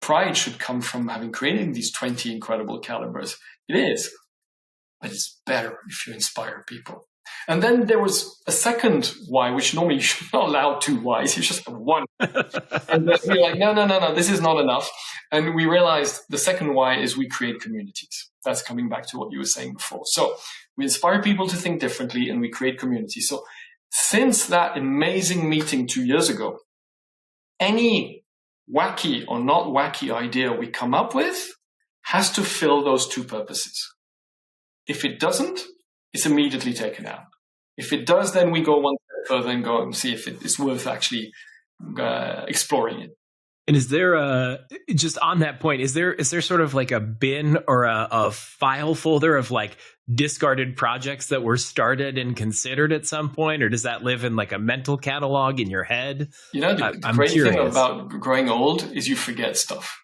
pride should come from having created these 20 incredible calibers. It is. But it's better if you inspire people. And then there was a second why, which normally you're not allowed 2 whys. You just have one. And then we're like, no, this is not enough. And we realized the second why is we create communities. That's coming back to what you were saying before. So we inspire people to think differently and we create communities. So since that amazing meeting 2 years ago, any wacky or not wacky idea we come up with has to fill those 2 purposes. If it doesn't, it's immediately taken out. If it does, then we go one step further and go and see if it is worth actually exploring it. And is there just on that point, is there sort of like a bin or a file folder of like discarded projects that were started and considered at some point, or does that live in like a mental catalog in your head? You know, the great thing about growing old is you forget stuff.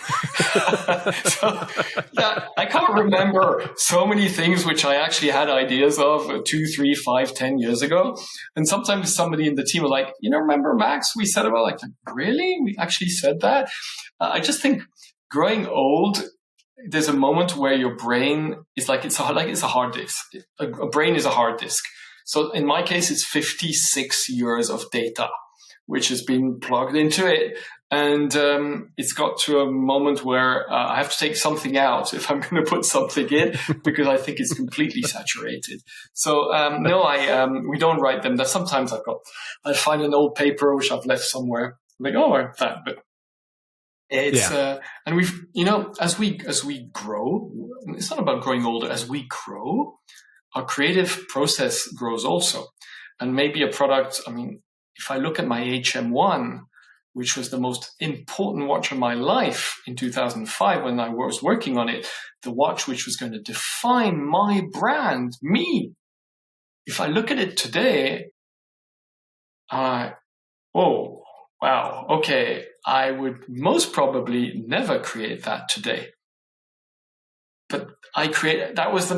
So, yeah, I can't remember so many things which I actually had ideas of 2, 3, 5, 10 years ago. And sometimes somebody in the team was like, remember Max, we said about like, really? We actually said that? I just think growing old, there's a moment where your brain is like, it's a hard disk. A brain is a hard disk. So in my case, it's 56 years of data, which has been plugged into it. And it's got to a moment where I have to take something out if I'm going to put something in because I think it's completely saturated. So no, we don't write them. Sometimes I find an old paper which I've left somewhere. I'm like, oh, I have that, but it's and we've as we grow, it's not about growing older. As we grow, our creative process grows also, and maybe a product. I mean, if I look at my HM1. Which was the most important watch of my life in 2005 when I was working on it, the watch which was going to define my brand, me. If I look at it today, oh, wow, okay, I would most probably never create that today. But that was in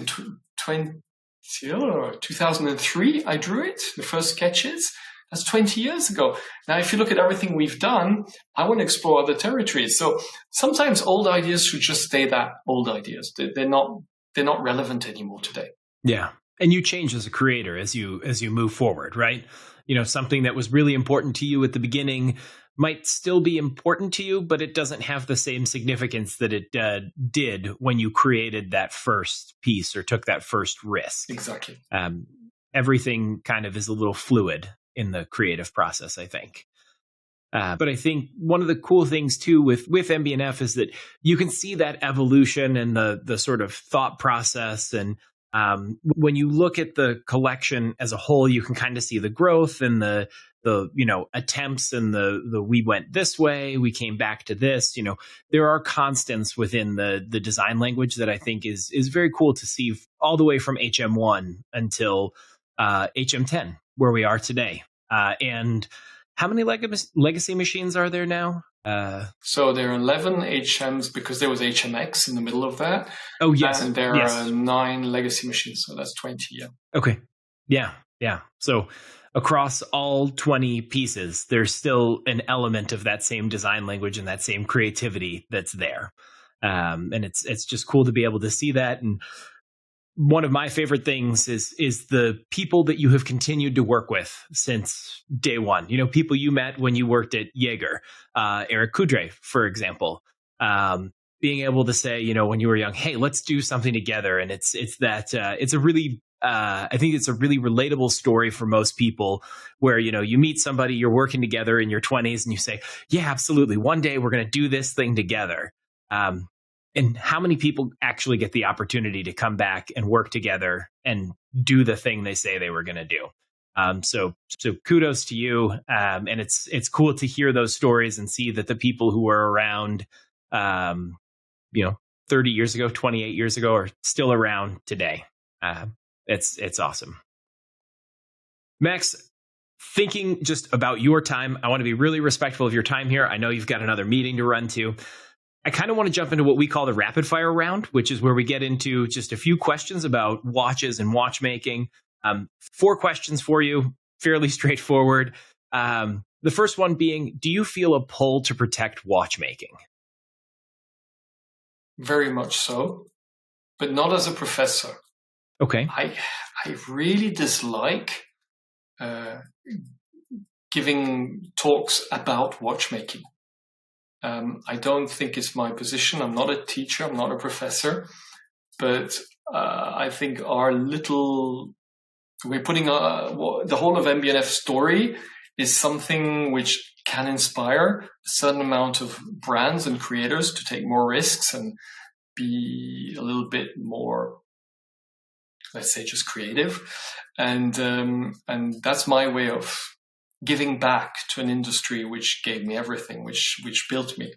2003, I drew it, the first sketches. That's 20 years ago. Now, if you look at everything we've done, I want to explore other territories. So sometimes old ideas should just stay that old ideas. They're not relevant anymore today. Yeah. And you change as a creator as you move forward, right? Something that was really important to you at the beginning might still be important to you, but it doesn't have the same significance that it did when you created that first piece or took that first risk. Exactly. Everything kind of is a little fluid in the creative process, I think. But I think one of the cool things too with MB&F is that you can see that evolution and the sort of thought process. And when you look at the collection as a whole, you can kind of see the growth and the attempts and the we went this way, we came back to this. There are constants within the design language that I think is very cool to see all the way from HM1 until HM10, where we are today. And how many legacy machines are there now? So there are 11 HMs because there was HMX in the middle of that. Oh, yes. And there are 9 legacy machines. So that's 20, yeah. Okay. Yeah. So across all 20 pieces, there's still an element of that same design language and that same creativity that's there. And it's just cool to be able to see that. And one of my favorite things is the people that you have continued to work with since day one. People you met when you worked at Jaeger, Eric Coudray, for example, being able to say, when you were young, hey, let's do something together. And it's a really, I think it's a really relatable story for most people where, you meet somebody, you're working together in your 20s and you say, yeah, absolutely. One day we're going to do this thing together. And how many people actually get the opportunity to come back and work together and do the thing they say they were going to do? So kudos to you. And it's cool to hear those stories and see that the people who were around, 30 years ago, 28 years ago are still around today. It's awesome. Max, thinking just about your time, I want to be really respectful of your time here. I know you've got another meeting to run to. I kind of want to jump into what we call the rapid fire round, which is where we get into just a few questions about watches and watchmaking. 4 questions for you, fairly straightforward. The first one being, do you feel a pull to protect watchmaking? Very much so, but not as a professor. Okay. I really dislike giving talks about watchmaking. I don't think it's my position. I'm not a teacher. I'm not a professor. But I think we're putting the whole of MB&F story is something which can inspire a certain amount of brands and creators to take more risks and be a little bit more, let's say, just creative. And that's my way of giving back to an industry which gave me everything, which built me.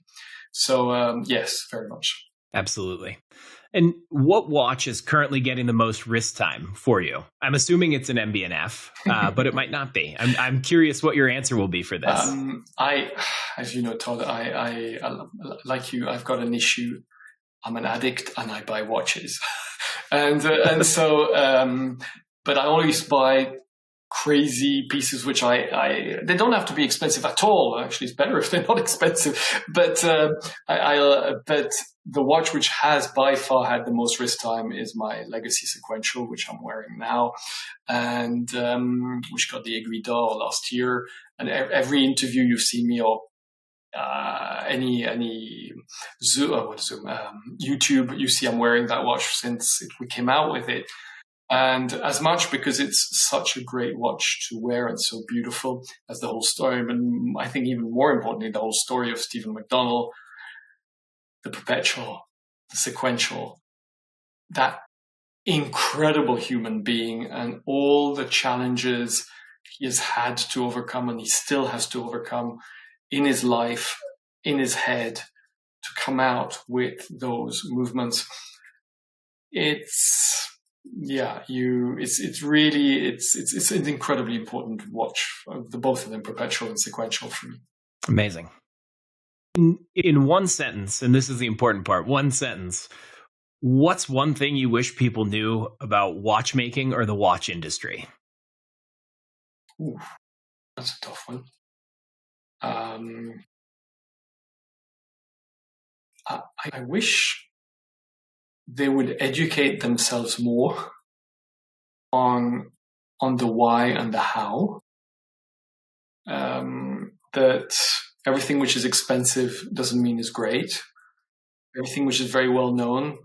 So yes, very much. Absolutely. And what watch is currently getting the most wrist time for you? I'm assuming it's an MB&F, but it might not be. I'm curious what your answer will be for this. As you know, Todd, I like you. I've got an issue. I'm an addict, and I buy watches, and so. But I always buy crazy pieces, which they don't have to be expensive at all. Actually, it's better if they're not expensive. But but the watch which has by far had the most wrist time is my Legacy Sequential, which I'm wearing now, and which got the Aiguille d'Or last year. And every interview you've seen me or any YouTube, you see I'm wearing that watch since we came out with it. And as much because it's such a great watch to wear and so beautiful as the whole story, but I think even more importantly, the whole story of Stephen McDonnell, the perpetual, the sequential, that incredible human being and all the challenges he has had to overcome and he still has to overcome in his life, in his head, to come out with those movements. It's an incredibly important watch. The both of them, perpetual and sequential, for me. Amazing. In one sentence, and this is the important part, one sentence, what's one thing you wish people knew about watchmaking or the watch industry? Ooh, that's a tough one. I wish they would educate themselves more on the why and the how. That everything which is expensive doesn't mean is great. Everything which is very well known,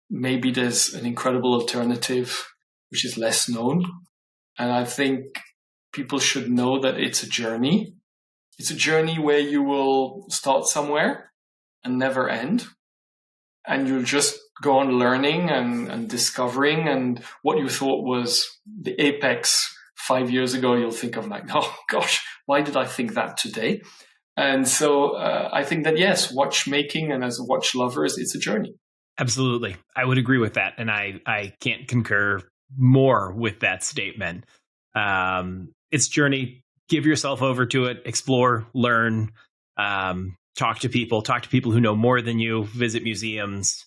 maybe there's an incredible alternative which is less known. And I think people should know that it's a journey. It's a journey where you will start somewhere and never end. And you'll just go on learning and discovering, and what you thought was the apex 5 years ago, you'll think of like, oh gosh, why did I think that today? And so I think that, yes, watchmaking and as watch lovers, it's a journey. Absolutely. I would agree with that. And I can't concur more with that statement. It's journey. Give yourself over to it, explore, learn, talk to people who know more than you, visit museums,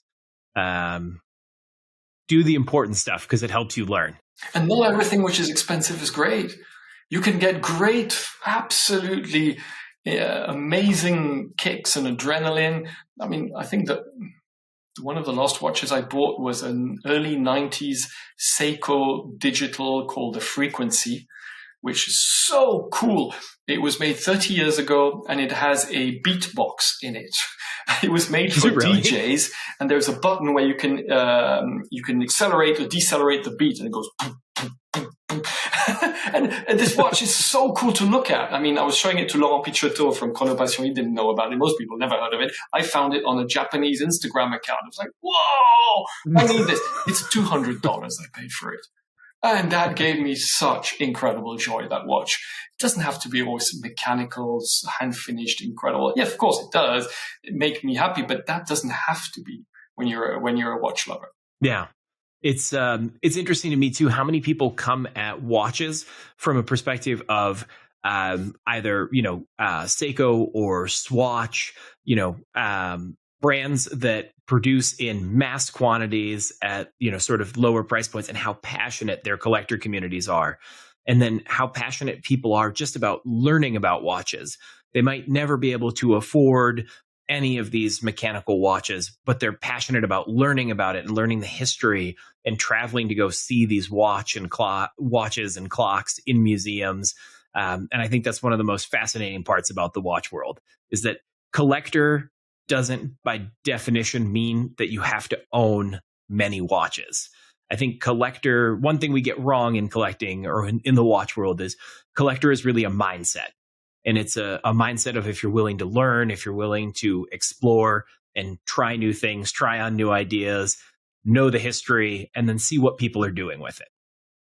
do the important stuff because it helps you learn. And not everything which is expensive is great. You can get great, absolutely amazing kicks and adrenaline. I mean, I think that one of the last watches I bought was an early 90s Seiko digital called the Frequency, which is so cool. It was made 30 years ago and it has a beatbox in it. It was made for DJs, and there's a button where you can accelerate or decelerate the beat, and it goes boom, boom, boom, boom. and this watch is so cool to look at. I mean, I was showing it to Laurent Picciotto from Chrono Passion. He didn't know about it. Most people never heard of it. I found it on a Japanese Instagram account. I was like, whoa, I need this. It's $200 I paid for it. And that gave me such incredible joy, that watch. It doesn't have to be always mechanical, hand-finished, incredible. Yeah, of course it does make me happy, but that doesn't have to be when you're a watch lover. Yeah. It's interesting to me too how many people come at watches from a perspective of either Seiko or Swatch, brands that produce in mass quantities at sort of lower price points, and how passionate their collector communities are, and then how passionate people are just about learning about watches. They might never be able to afford any of these mechanical watches, but they're passionate about learning about it and learning the history and traveling to go see these watches and clocks in museums. And I think that's one of the most fascinating parts about the watch world, is that collector doesn't by definition mean that you have to own many watches. I think collector, one thing we get wrong in collecting or in the watch world is collector is really a mindset. And it's a mindset of if you're willing to learn, if you're willing to explore and try new things, try on new ideas, know the history, and then see what people are doing with it.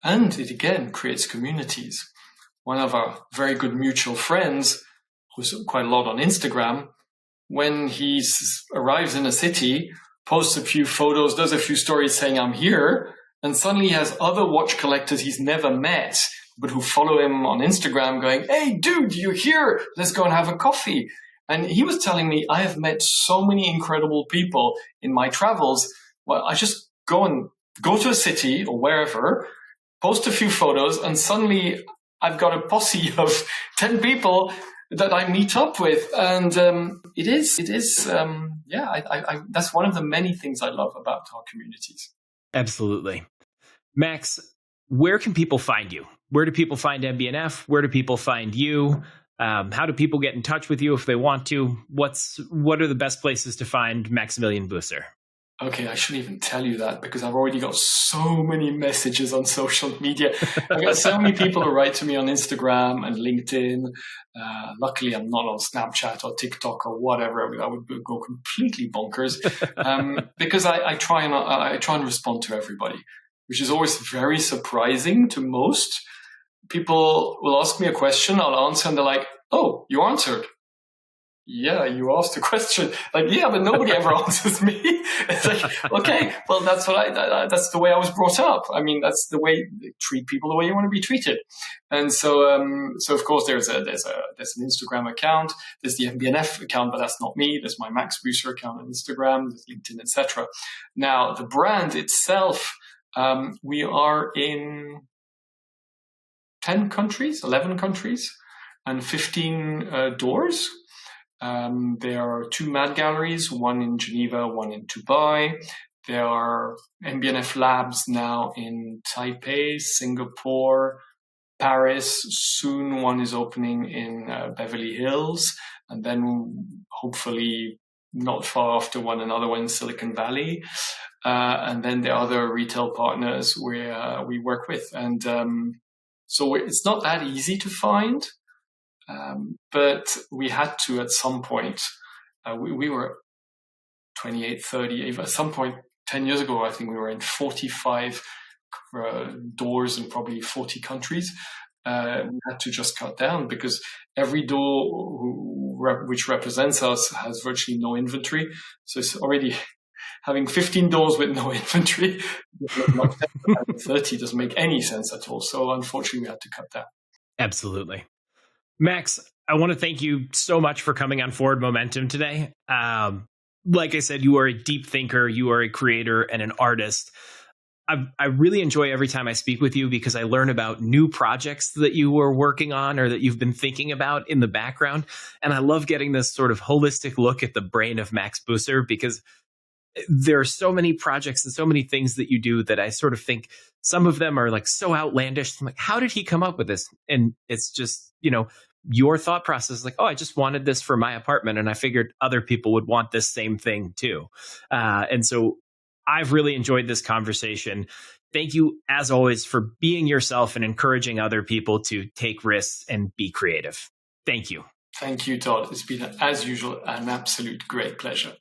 And it again creates communities. One of our very good mutual friends, who's quite a lot on Instagram, when he arrives in a city, posts a few photos, does a few stories saying, I'm here, and suddenly he has other watch collectors he's never met, but who follow him on Instagram going, hey, dude, you're here. Let's go and have a coffee. And he was telling me, I have met so many incredible people in my travels. Well, I just go to a city or wherever, post a few photos, and suddenly I've got a posse of 10 people that I meet up with. And that's one of the many things I love about our communities. Absolutely. Max, where can people find you? Where do people find MB&F? Where do people find you? How do people get in touch with you if they want to? What are the best places to find Maximilian Büsser? Okay, I shouldn't even tell you that because I've already got so many messages on social media. I've got so many people who write to me on Instagram and LinkedIn. Luckily, I'm not on Snapchat or TikTok or whatever. I would go completely bonkers because I try and respond to everybody, which is always very surprising to most. People will ask me a question, I'll answer, and they're like, "Oh, you answered." Yeah, you asked a question. Like, yeah, but nobody ever answers me. It's like, okay, well, that's that's the way I was brought up. I mean, that's the way they treat people the way you want to be treated. And so of course, there's an Instagram account. There's the MB&F account, but that's not me. There's my Max Büsser account on Instagram. There's LinkedIn, etc. Now, the brand itself, we are in 10 countries, 11 countries, and 15 doors. There are 2 M.A.D galleries, one in Geneva, one in Dubai. There are MB&F labs now in Taipei, Singapore, Paris. Soon one is opening in Beverly Hills, and then hopefully not far after one, another one in Silicon Valley. And then there are other retail partners where we work with. And so it's not that easy to find. But we had to at some point. We were 28, 30. At some point, 10 years ago, I think we were in 45 doors in probably 40 countries. We had to just cut down because every door which represents us has virtually no inventory. So it's already having 15 doors with no inventory. 30 doesn't make any sense at all. So unfortunately, we had to cut down. Absolutely. Max, I want to thank you so much for coming on Forward Momentum today. Like I said, you are a deep thinker, you are a creator and an artist. I really enjoy every time I speak with you because I learn about new projects that you were working on or that you've been thinking about in the background. And I love getting this sort of holistic look at the brain of Max Büsser because there are so many projects and so many things that you do that I sort of think some of them are like so outlandish. I'm like, how did he come up with this? And it's just, your thought process is like, oh, I just wanted this for my apartment. And I figured other people would want this same thing too. And so I've really enjoyed this conversation. Thank you, as always, for being yourself and encouraging other people to take risks and be creative. Thank you. Thank you, Todd. It's been, as usual, an absolute great pleasure.